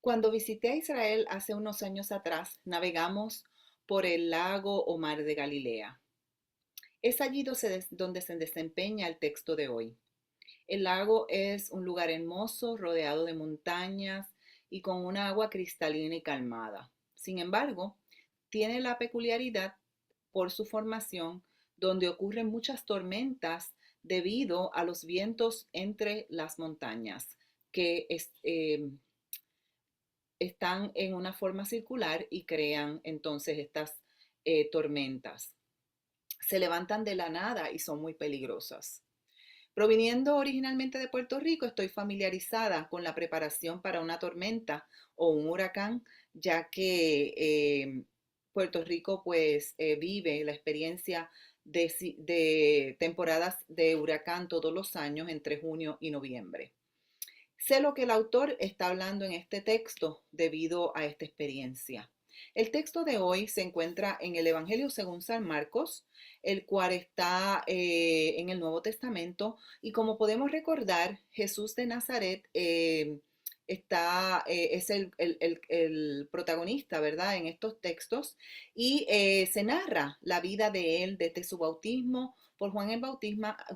Cuando visité a Israel hace unos años atrás, navegamos por el lago o mar de Galilea. Es allí donde se desempeña el texto de hoy. El lago es un lugar hermoso, rodeado de montañas y con una agua cristalina y calmada. Sin embargo, tiene la peculiaridad por su formación, donde ocurren muchas tormentas debido a los vientos entre las montañas, que están en una forma circular y crean entonces estas tormentas. Se levantan de la nada y son muy peligrosas. Proviniendo originalmente de Puerto Rico, estoy familiarizada con la preparación para una tormenta o un huracán, ya que Puerto Rico pues vive la experiencia de temporadas de huracán todos los años entre junio y noviembre. Sé lo que el autor está hablando en este texto debido a esta experiencia. El texto de hoy se encuentra en el Evangelio según San Marcos, el cual está en el Nuevo Testamento y como podemos recordar, Jesús de Nazaret es el protagonista, ¿verdad? En estos textos y se narra la vida de él desde su bautismo por Juan el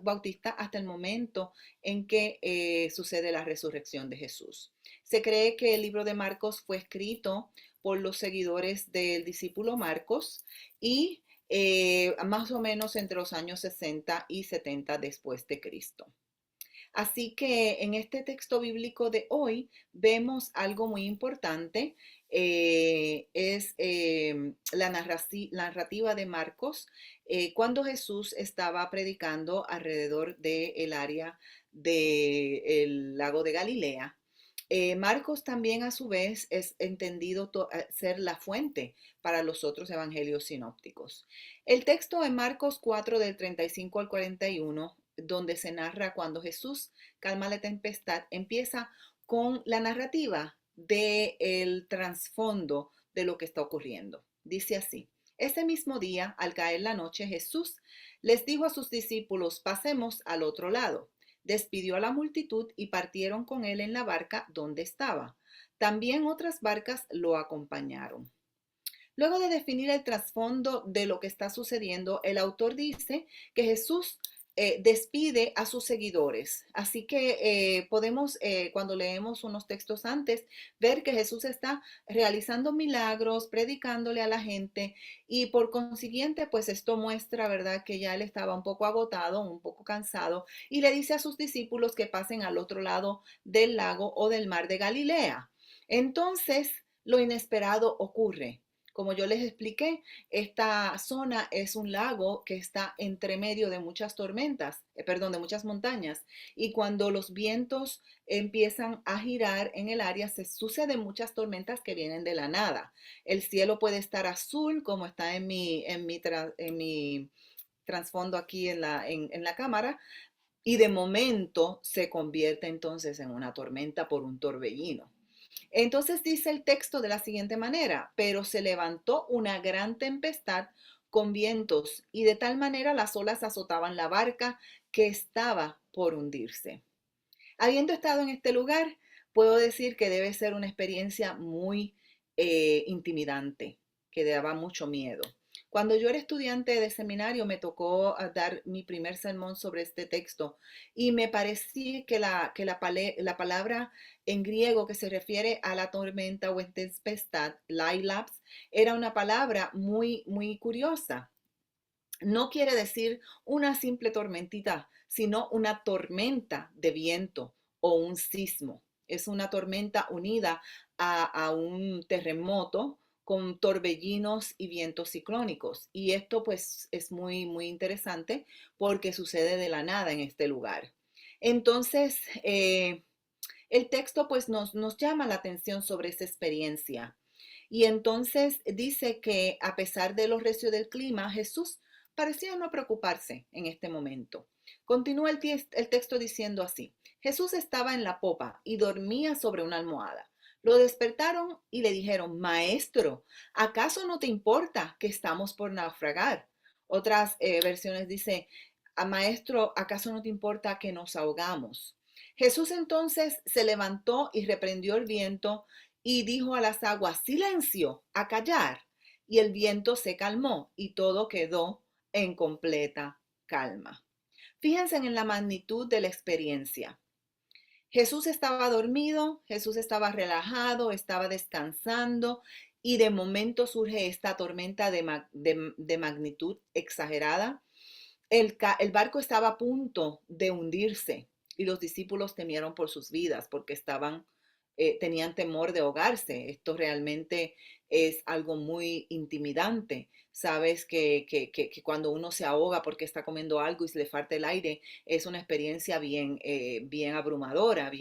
Bautista hasta el momento en que sucede la resurrección de Jesús. Se cree que el libro de Marcos fue escrito por los seguidores del discípulo Marcos y más o menos entre los años 60 y 70 después de Cristo. Así que en este texto bíblico de hoy vemos algo muy importante, es la narrativa de Marcos cuando Jesús estaba predicando alrededor del área del lago de Galilea. Marcos también a su vez es entendido ser la fuente para los otros evangelios sinópticos. El texto en Marcos 4 del 35 al 41, donde se narra cuando Jesús calma la tempestad, empieza con la narrativa del trasfondo de lo que está ocurriendo. Dice así: ese mismo día, al caer la noche, Jesús les dijo a sus discípulos: pasemos al otro lado. Despidió a la multitud y partieron con él en la barca donde estaba. También otras barcas lo acompañaron. Luego de definir el trasfondo de lo que está sucediendo, el autor dice que Jesús despide a sus seguidores. Así que podemos, cuando leemos unos textos antes, ver que Jesús está realizando milagros, predicándole a la gente y por consiguiente, pues esto muestra, ¿verdad?, que ya él estaba un poco agotado, un poco cansado y le dice a sus discípulos que pasen al otro lado del lago o del mar de Galilea. Entonces, lo inesperado ocurre. Como yo les expliqué, esta zona es un lago que está entre medio de muchas tormentas, perdón, de muchas montañas. Y cuando los vientos empiezan a girar en el área, se suceden muchas tormentas que vienen de la nada. El cielo puede estar azul, como está en mi trasfondo aquí en la cámara, y de momento se convierte entonces en una tormenta por un torbellino. Entonces dice el texto de la siguiente manera: pero se levantó una gran tempestad con vientos y de tal manera las olas azotaban la barca que estaba por hundirse. Habiendo estado en este lugar, puedo decir que debe ser una experiencia muy intimidante, que daba mucho miedo. Cuando yo era estudiante de seminario me tocó dar mi primer sermón sobre este texto y me parecía que la palabra en griego que se refiere a la tormenta o tempestad, lailaps, era una palabra muy, muy curiosa. No quiere decir una simple tormentita, sino una tormenta de viento o un sismo. Es una tormenta unida a un terremoto con torbellinos y vientos ciclónicos. Y esto pues es muy, muy interesante porque sucede de la nada en este lugar. Entonces, el texto pues nos llama la atención sobre esa experiencia. Y entonces dice que a pesar de lo recio del clima, Jesús parecía no preocuparse en este momento. Continúa el texto diciendo así: Jesús estaba en la popa y dormía sobre una almohada. Lo despertaron y le dijeron: Maestro, ¿acaso no te importa que estamos por naufragar? Otras versiones dice: Maestro, ¿acaso no te importa que nos ahogamos? Jesús entonces se levantó y reprendió el viento y dijo a las aguas, silencio, a callar. Y el viento se calmó y todo quedó en completa calma. Fíjense en la magnitud de la experiencia. Jesús estaba dormido, Jesús estaba relajado, estaba descansando y de momento surge esta tormenta de magnitud exagerada. El barco estaba a punto de hundirse y los discípulos temieron por sus vidas porque tenían temor de ahogarse. Esto realmente es algo muy intimidante. Sabes que cuando uno se ahoga porque está comiendo algo y se le falta el aire, es una experiencia bien abrumadora,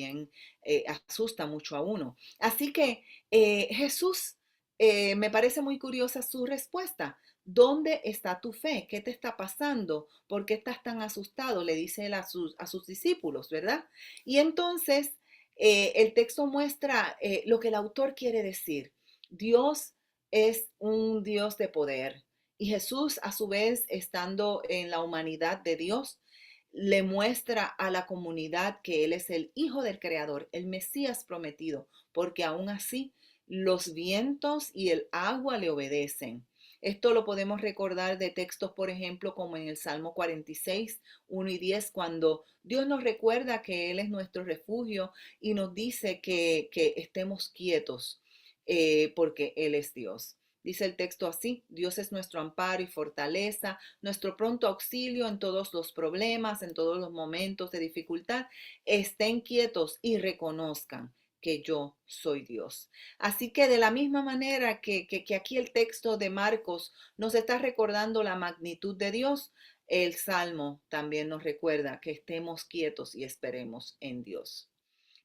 asusta mucho a uno. Así que Jesús, me parece muy curiosa su respuesta. ¿Dónde está tu fe? ¿Qué te está pasando? ¿Por qué estás tan asustado? Le dice él a sus discípulos, ¿verdad? Y entonces el texto muestra lo que el autor quiere decir. Dios es un Dios de poder y Jesús, a su vez, estando en la humanidad de Dios, le muestra a la comunidad que Él es el Hijo del Creador, el Mesías prometido, porque aún así los vientos y el agua le obedecen. Esto lo podemos recordar de textos, por ejemplo, como en el Salmo 46, 1 y 10, cuando Dios nos recuerda que Él es nuestro refugio y nos dice que estemos quietos porque Él es Dios. Dice el texto así, Dios es nuestro amparo y fortaleza, nuestro pronto auxilio en todos los problemas, en todos los momentos de dificultad. Estén quietos y reconozcan que yo soy Dios. Así que de la misma manera que aquí el texto de Marcos nos está recordando la magnitud de Dios, el Salmo también nos recuerda que estemos quietos y esperemos en Dios.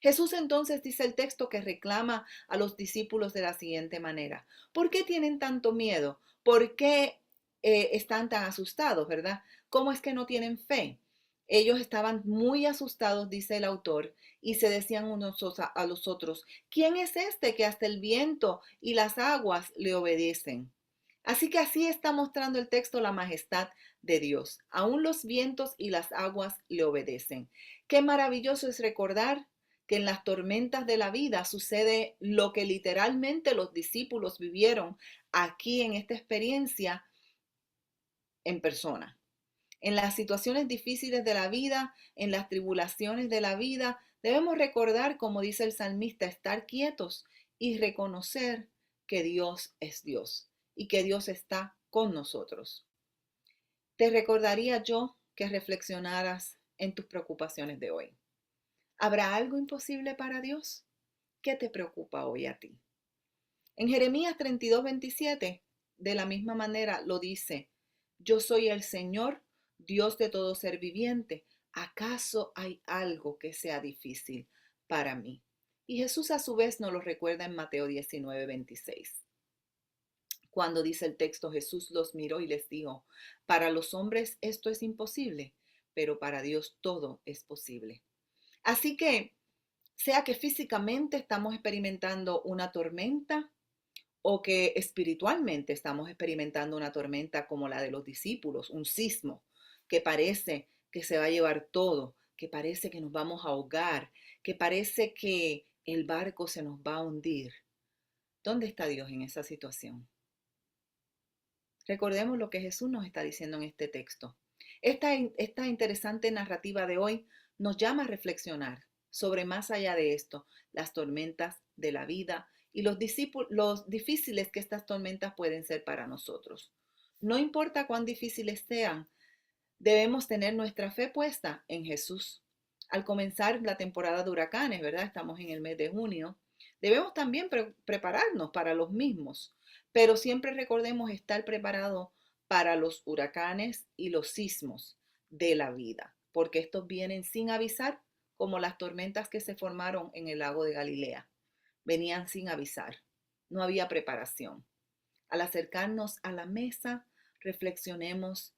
Jesús entonces dice el texto que reclama a los discípulos de la siguiente manera. ¿Por qué tienen tanto miedo? ¿Por qué están tan asustados, verdad? ¿Cómo es que no tienen fe? Ellos estaban muy asustados, dice el autor, y se decían unos a los otros, ¿quién es este que hasta el viento y las aguas le obedecen? Así que así está mostrando el texto la majestad de Dios. Aún los vientos y las aguas le obedecen. Qué maravilloso es recordar que en las tormentas de la vida sucede lo que literalmente los discípulos vivieron aquí en esta experiencia en persona. En las situaciones difíciles de la vida, en las tribulaciones de la vida, debemos recordar, como dice el salmista, estar quietos y reconocer que Dios es Dios y que Dios está con nosotros. Te recordaría yo que reflexionaras en tus preocupaciones de hoy. ¿Habrá algo imposible para Dios? ¿Qué te preocupa hoy a ti? En Jeremías 32:27, de la misma manera lo dice, yo soy el Señor, Dios de todo ser viviente. ¿Acaso hay algo que sea difícil para mí? Y Jesús a su vez nos lo recuerda en Mateo 19:26. Cuando dice el texto, Jesús los miró y les dijo, para los hombres esto es imposible, pero para Dios todo es posible. Así que sea que físicamente estamos experimentando una tormenta o que espiritualmente estamos experimentando una tormenta como la de los discípulos, un sismo que parece que se va a llevar todo, que parece que nos vamos a ahogar, que parece que el barco se nos va a hundir. ¿Dónde está Dios en esa situación? Recordemos lo que Jesús nos está diciendo en este texto. Esta interesante narrativa de hoy nos llama a reflexionar sobre más allá de esto, las tormentas de la vida y los difíciles que estas tormentas pueden ser para nosotros. No importa cuán difíciles sean, debemos tener nuestra fe puesta en Jesús. Al comenzar la temporada de huracanes, ¿verdad? Estamos en el mes de junio. Debemos también prepararnos para los mismos, pero siempre recordemos estar preparado para los huracanes y los sismos de la vida, porque estos vienen sin avisar, como las tormentas que se formaron en el lago de Galilea. Venían sin avisar, no había preparación. Al acercarnos a la mesa, reflexionemos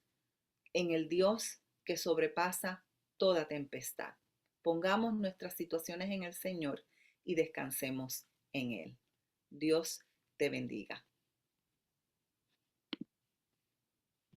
en el Dios que sobrepasa toda tempestad. Pongamos nuestras situaciones en el Señor y descansemos en Él. Dios te bendiga.